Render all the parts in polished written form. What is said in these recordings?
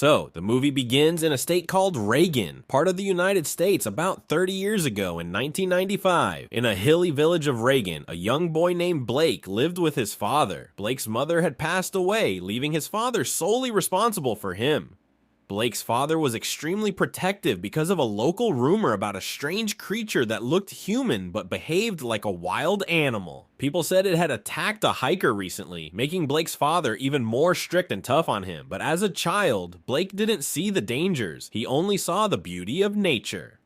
So, the movie begins in a state called Reagan, part of the United States, about 30 years ago in 1995. In a hilly village of Reagan, a young boy named Blake lived with his father. Blake's mother had passed away, leaving his father solely responsible for him. Blake's father was extremely protective because of a local rumor about a strange creature that looked human but behaved like a wild animal. People said it had attacked a hiker recently, making Blake's father even more strict and tough on him. But as a child, Blake didn't see the dangers. He only saw the beauty of nature.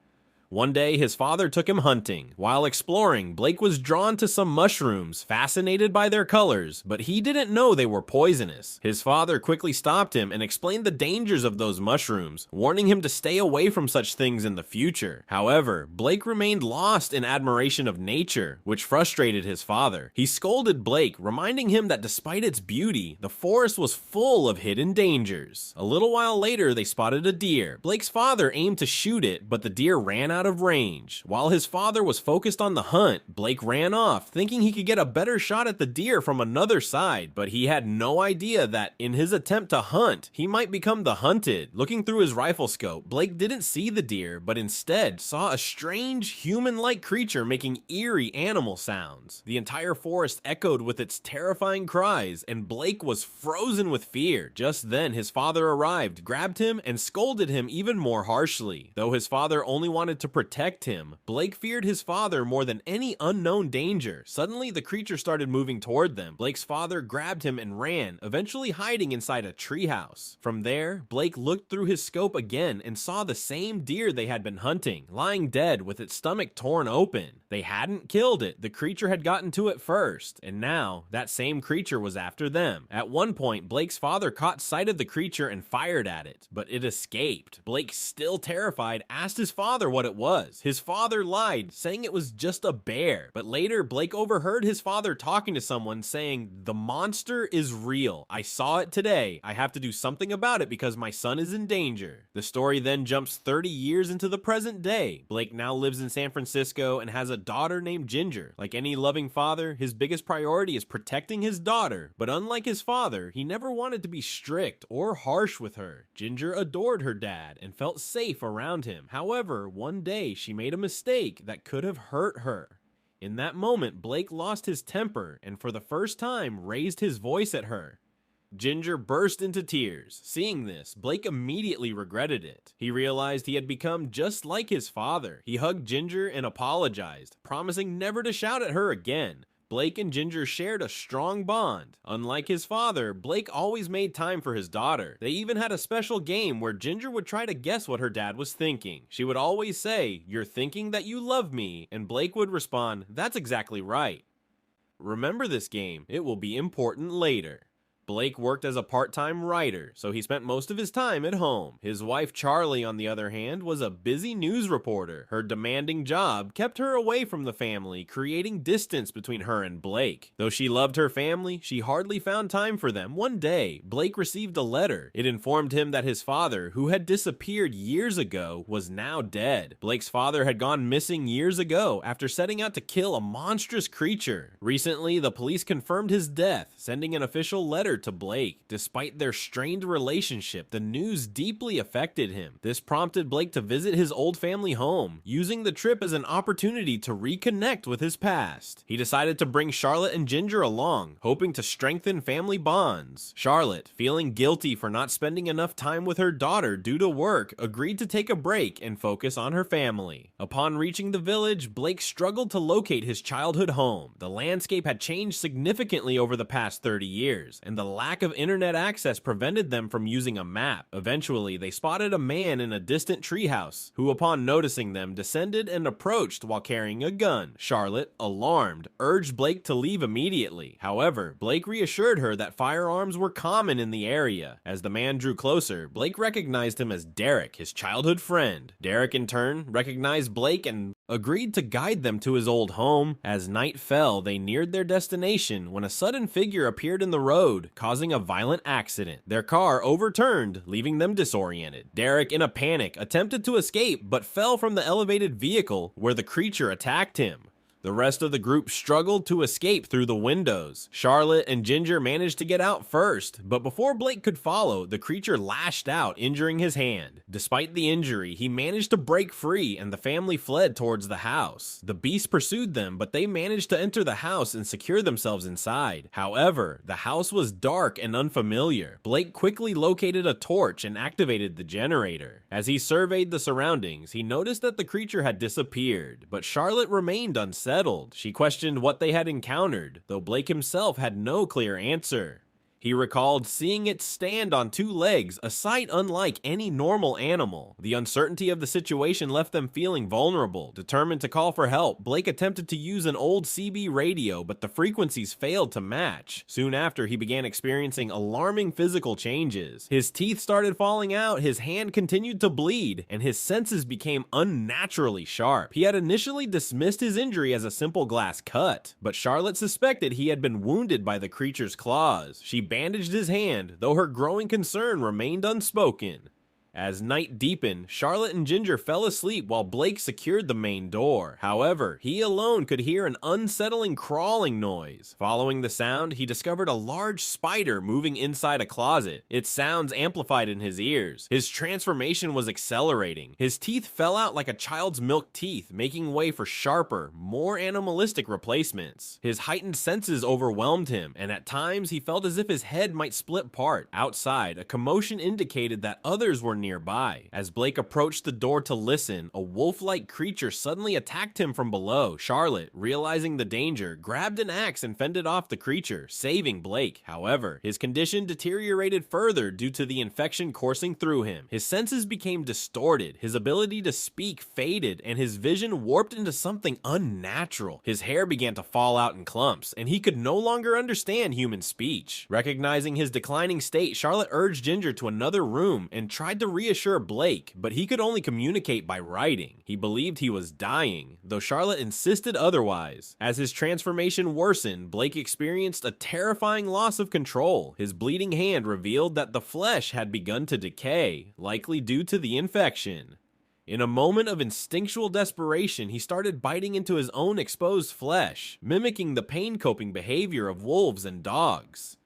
One day, his father took him hunting. While exploring, Blake was drawn to some mushrooms, fascinated by their colors, but he didn't know they were poisonous. His father quickly stopped him and explained the dangers of those mushrooms, warning him to stay away from such things in the future. However, Blake remained lost in admiration of nature, which frustrated his father. He scolded Blake, reminding him that despite its beauty, the forest was full of hidden dangers. A little while later, they spotted a deer. Blake's father aimed to shoot it, but the deer ran out of range. While his father was focused on the hunt, Blake ran off, thinking he could get a better shot at the deer from another side, but he had no idea that in his attempt to hunt, he might become the hunted. Looking through his rifle scope, Blake didn't see the deer, but instead saw a strange, human-like creature making eerie animal sounds. The entire forest echoed with its terrifying cries, and Blake was frozen with fear. Just then, his father arrived, grabbed him, and scolded him even more harshly. Though his father only wanted to protect him, Blake feared his father more than any unknown danger. Suddenly, the creature started moving toward them. Blake's father grabbed him and ran, eventually hiding inside a treehouse. From there, Blake looked through his scope again and saw the same deer they had been hunting, lying dead with its stomach torn open. They hadn't killed it, the creature had gotten to it first, and now that same creature was after them. At one point, Blake's father caught sight of the creature and fired at it, but it escaped. Blake, still terrified, asked his father what it was. His father lied, saying it was just a bear. But later, Blake overheard his father talking to someone saying, "The monster is real. I saw it today. I have to do something about it because my son is in danger." The story then jumps 30 years into the present day. Blake now lives in San Francisco and has a daughter named Ginger. Like any loving father, his biggest priority is protecting his daughter. But unlike his father, he never wanted to be strict or harsh with her. Ginger adored her dad and felt safe around him. However, one day she made a mistake that could have hurt her. In that moment, Blake lost his temper and for the first time raised his voice at her. Ginger burst into tears. Seeing this, Blake immediately regretted it. He realized he had become just like his father. He hugged Ginger and apologized, promising never to shout at her again. Blake and Ginger shared a strong bond. Unlike his father, Blake always made time for his daughter. They even had a special game where Ginger would try to guess what her dad was thinking. She would always say, "You're thinking that you love me," and Blake would respond, "That's exactly right." Remember this game, it will be important later. Blake worked as a part-time writer, so he spent most of his time at home. His wife Charlie, on the other hand, was a busy news reporter. Her demanding job kept her away from the family, creating distance between her and Blake. Though she loved her family, she hardly found time for them. One day, Blake received a letter. It informed him that his father, who had disappeared years ago, was now dead. Blake's father had gone missing years ago after setting out to kill a monstrous creature. Recently, the police confirmed his death, sending an official letter to Blake. Despite their strained relationship, the news deeply affected him. This prompted Blake to visit his old family home, using the trip as an opportunity to reconnect with his past. He decided to bring Charlotte and Ginger along, hoping to strengthen family bonds. Charlotte, feeling guilty for not spending enough time with her daughter due to work, agreed to take a break and focus on her family. Upon reaching the village, Blake struggled to locate his childhood home. The landscape had changed significantly over the past 30 years, and the lack of internet access prevented them from using a map. Eventually, they spotted a man in a distant treehouse, who upon noticing them descended and approached while carrying a gun. Charlotte, alarmed, urged Blake to leave immediately. However, Blake reassured her that firearms were common in the area. As the man drew closer, Blake recognized him as Derek, his childhood friend. Derek in turn recognized Blake and agreed to guide them to his old home. As night fell, they neared their destination when a sudden figure appeared in the road, causing a violent accident. Their car overturned, leaving them disoriented. Derek, in a panic, attempted to escape but fell from the elevated vehicle where the creature attacked him. The rest of the group struggled to escape through the windows. Charlotte and Ginger managed to get out first, but before Blake could follow, the creature lashed out, injuring his hand. Despite the injury, he managed to break free and the family fled towards the house. The beast pursued them, but they managed to enter the house and secure themselves inside. However, the house was dark and unfamiliar. Blake quickly located a torch and activated the generator. As he surveyed the surroundings, he noticed that the creature had disappeared, but Charlotte remained unsettled. She questioned what they had encountered, though Blake himself had no clear answer. He recalled seeing it stand on two legs, a sight unlike any normal animal. The uncertainty of the situation left them feeling vulnerable. Determined to call for help, Blake attempted to use an old CB radio, but the frequencies failed to match. Soon after, he began experiencing alarming physical changes. His teeth started falling out, his hand continued to bleed, and his senses became unnaturally sharp. He had initially dismissed his injury as a simple glass cut, but Charlotte suspected he had been wounded by the creature's claws. She bandaged his hand, though her growing concern remained unspoken. As night deepened, Charlotte and Ginger fell asleep while Blake secured the main door. However, he alone could hear an unsettling crawling noise. Following the sound, he discovered a large spider moving inside a closet. Its sounds amplified in his ears. His transformation was accelerating. His teeth fell out like a child's milk teeth, making way for sharper, more animalistic replacements. His heightened senses overwhelmed him, and at times he felt as if his head might split apart. Outside, a commotion indicated that others were nearby. As Blake approached the door to listen, a wolf-like creature suddenly attacked him from below. Charlotte, realizing the danger, grabbed an axe and fended off the creature, saving Blake. However, his condition deteriorated further due to the infection coursing through him. His senses became distorted, his ability to speak faded, and his vision warped into something unnatural. His hair began to fall out in clumps, and he could no longer understand human speech. Recognizing his declining state, Charlotte urged Ginger to another room and tried to reassure Blake, but he could only communicate by writing. He believed he was dying, though Charlotte insisted otherwise. As his transformation worsened, Blake experienced a terrifying loss of control. His bleeding hand revealed that the flesh had begun to decay, likely due to the infection. In a moment of instinctual desperation, he started biting into his own exposed flesh, mimicking the pain-coping behavior of wolves and dogs.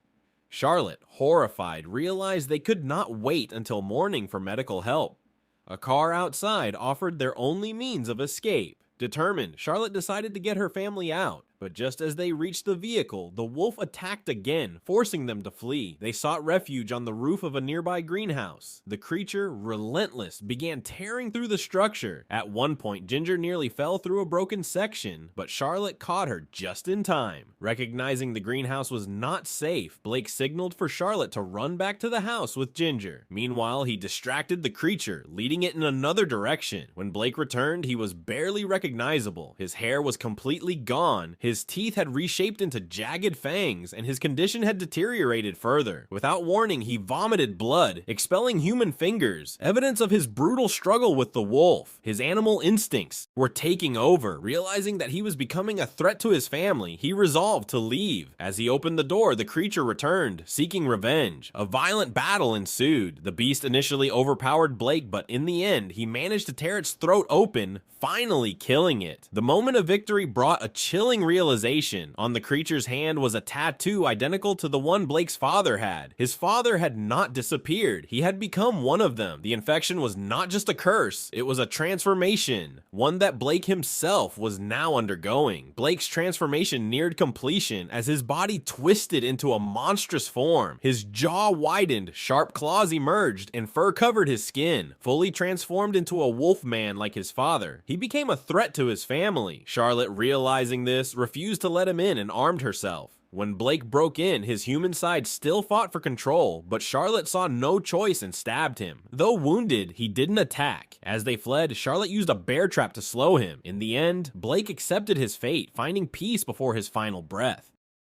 Charlotte, horrified, realized they could not wait until morning for medical help. A car outside offered their only means of escape. Determined, Charlotte decided to get her family out. But just as they reached the vehicle, the wolf attacked again, forcing them to flee. They sought refuge on the roof of a nearby greenhouse. The creature, relentless, began tearing through the structure. At one point, Ginger nearly fell through a broken section, but Charlotte caught her just in time. Recognizing the greenhouse was not safe, Blake signaled for Charlotte to run back to the house with Ginger. Meanwhile, he distracted the creature, leading it in another direction. When Blake returned, he was barely recognizable. His hair was completely gone. His teeth had reshaped into jagged fangs, and his condition had deteriorated further. Without warning, he vomited blood, expelling human fingers, evidence of his brutal struggle with the wolf. His animal instincts were taking over. Realizing that he was becoming a threat to his family, he resolved to leave. As he opened the door, the creature returned, seeking revenge. A violent battle ensued. The beast initially overpowered Blake, but in the end, he managed to tear its throat open, finally killing it. The moment of victory brought a chilling realization. On the creature's hand was a tattoo identical to the one Blake's father had. His father had not disappeared. He had become one of them. The infection was not just a curse, it was a transformation, one that Blake himself was now undergoing. Blake's transformation neared completion as his body twisted into a monstrous form. His jaw widened, sharp claws emerged, and fur covered his skin. Fully transformed into a wolf man like his father, he became a threat to his family. Charlotte, realizing this, refused to let him in and armed herself. When Blake broke in, his human side still fought for control, but Charlotte saw no choice and stabbed him. Though wounded, he didn't attack. As they fled, Charlotte used a bear trap to slow him. In the end, Blake accepted his fate, finding peace before his final breath.